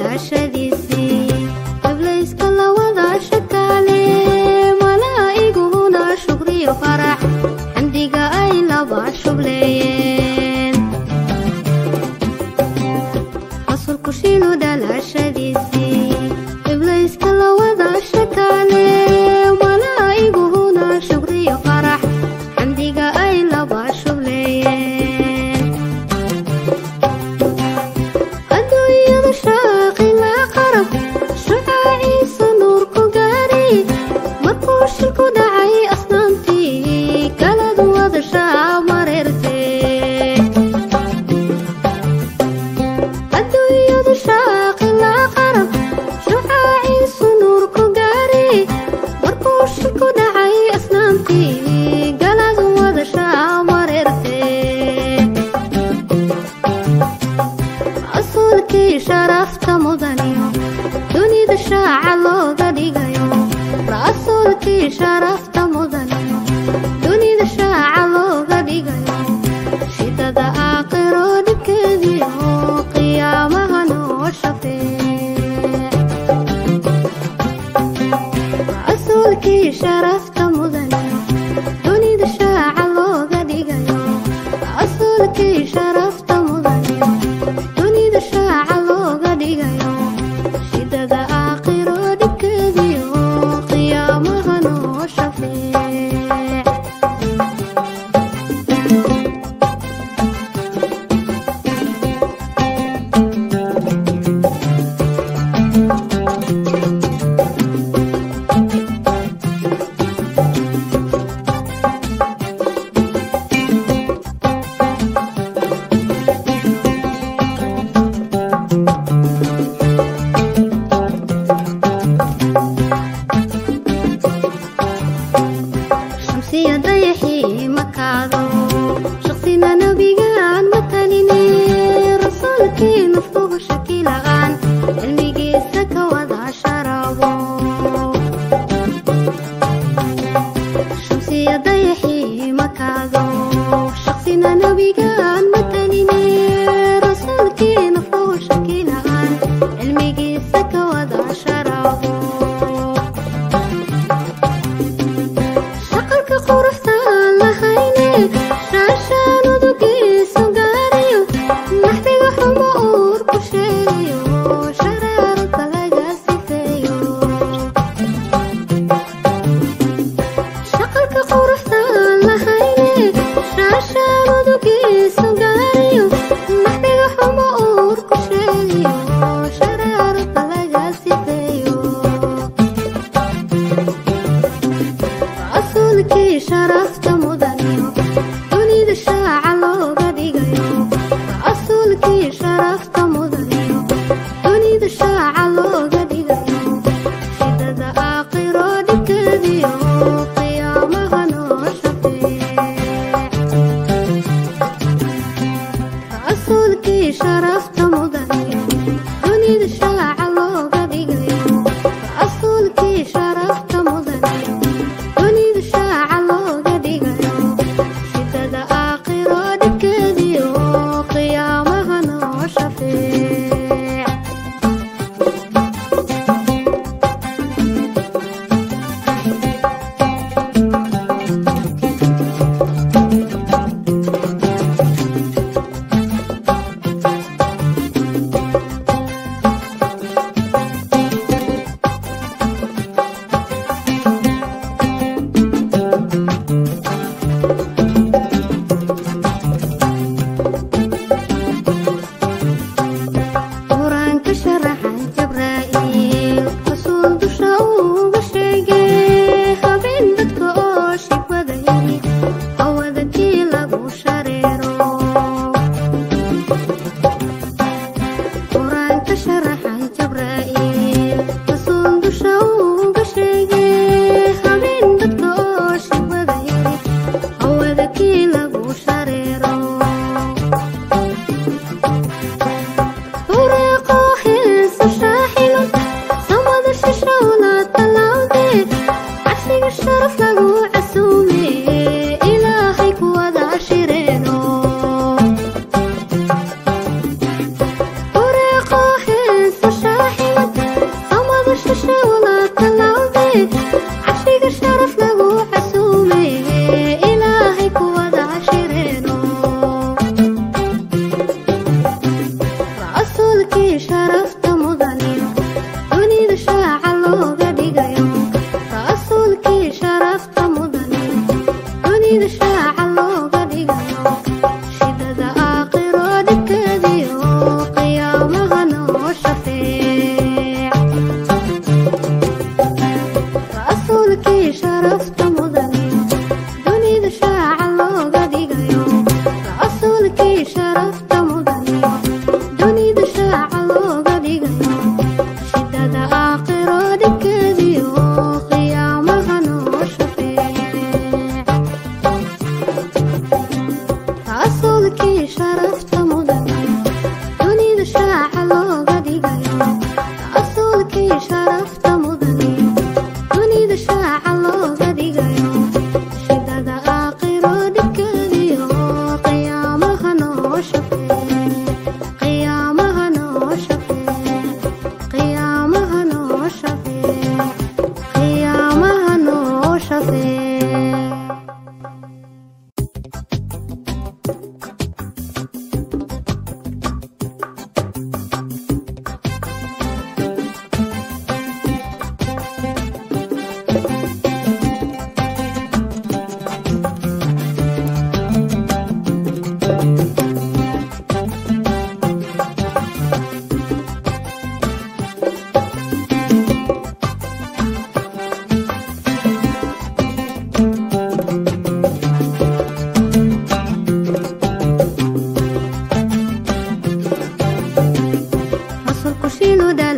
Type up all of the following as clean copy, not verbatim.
دلاشديسي إبليس كلا وضع شكالي ملائكهنا شكري وفرح حمدك أي لبع شبلين حصل كشينو دلاشديسي إبليس كلا وضع شكالي ملائكهنا شكري وفرح حمدك أي لبع شبلين شرفت مدنيو دوني دشاع لوغا ديغايو رسولكي شرفت مدنيو دوني دشاع لوغا ديغايو شدد آخر دكديو قيامها نو شفيع رسولكي شرفت مدنيو دوني دشاع لوغا ديغايو رسولكي شرفت مدنيو دوني دشاع شدد آخر دكديو قيامها نو شفيع شمسية ضيحي مكادو شخصينا نبيغان متانيني رسولكي نفوه شكيلغان علمي سكا وضع شرابو شمسية ضيحي مكادو شخصينا نبيغان متانيني رسولكي نفوه شكيلغان علمي سكا وضع شرابو شرفت مدنيو دوني دشاع لوغا ديغايو رسولكي شرفت مدنيو دوني دشاع لوغا ديغايو شدد آخر دكديو قيامها نو شفيع رسولكي شرفت مدنيو دوني دشاع لوغا ديغايو رسولكي شرفت مدنيو دوني دشاع قيامها نو شفيع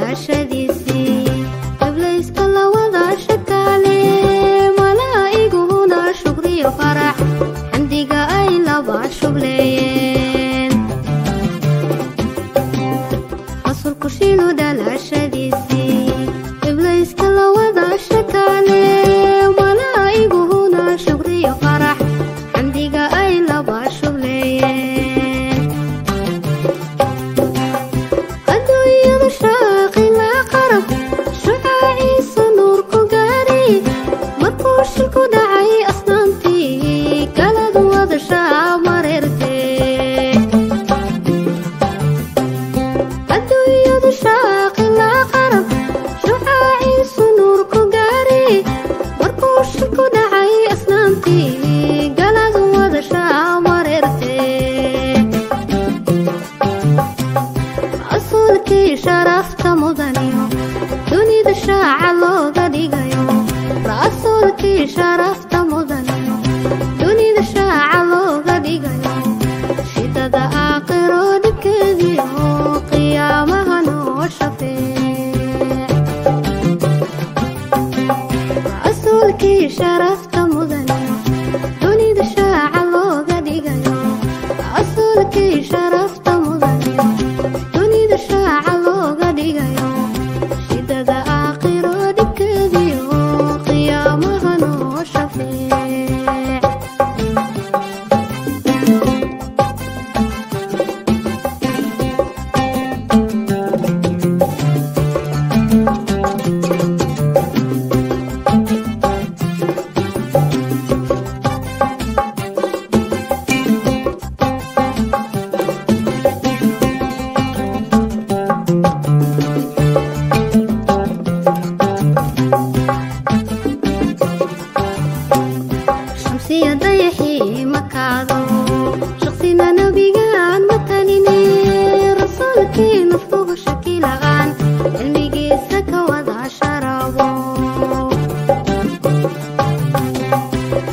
dhalashadiisii ibliiska la wada shakaale malaa'iguhuna shukriyo farax xamdiga ay laba shubleeyeen rasuulku shiinu dhalashadiisii ibliiska la wada shakaale malaa'iguhuna shukriyo farax xamdiga ay laba shubleeyeen adduunyadu shaaqi la qarab shucaaciisa nuurku gaari markuu shilku dhacay asnaamtii galad wada shaamareertee adduunyadu shaaqi la qarab shucaaciisa nuurku gaari markuu shilku dhacay asnaamtii galad wada shaamareertee rasuulkii sharafta mudaniyo dunida shaaca looga dhigayo rasuulkii sharafta mudaniyo dunida shaaca looga dhigayo shidada aakhiro dhibkeediyo qiyaamaha noo shafeec rasuulkii sharafta mudaniyo dunida shaaca looga dhigayo rasuulkii sharafta mudaniyo dunida shaaca looga dhigayo shidada aakhiro dhibkeediyo qiyaamaha noo shafeec shamsiya dayaxii makaado shaqsina nabigaan mataline rasuulkii naftuhu shaki la'aan cilmigiisa ka wada sharabo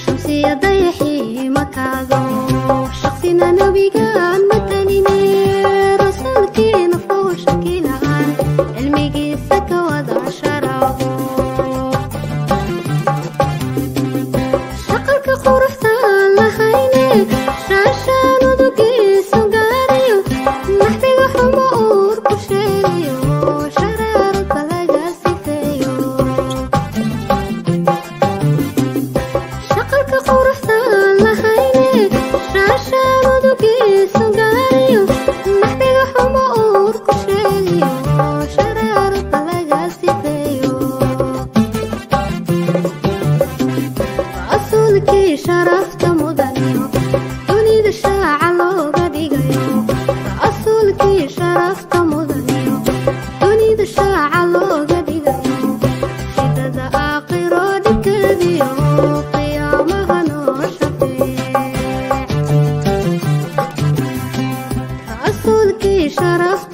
shamsiya dayaxii makaado shaqsina nabigaan mataline rasuulkii naftuhu shaki la'aan cilmigiisa ka wada sharabo shaqalka quruxtaan lahayne shaashaan udugiisu gaarayo naxdiga xumo uur ku sheegayo sharaarka laga sifeeyo shaqalka quruxtaan lahayne shaashaan udugiisu gaarayo naxdiga xumo uur ku sheegayo sharaarka laga sifeeyo rasuulkii sharafta mudaniyo dunida shaaca looga dhigayo rasuulkii sharafta mudaniyo dunida shaaca looga dhigayo shidada aakhiro dhibkeediyo qiyaamaha noo shafeec rasuulkii sharafta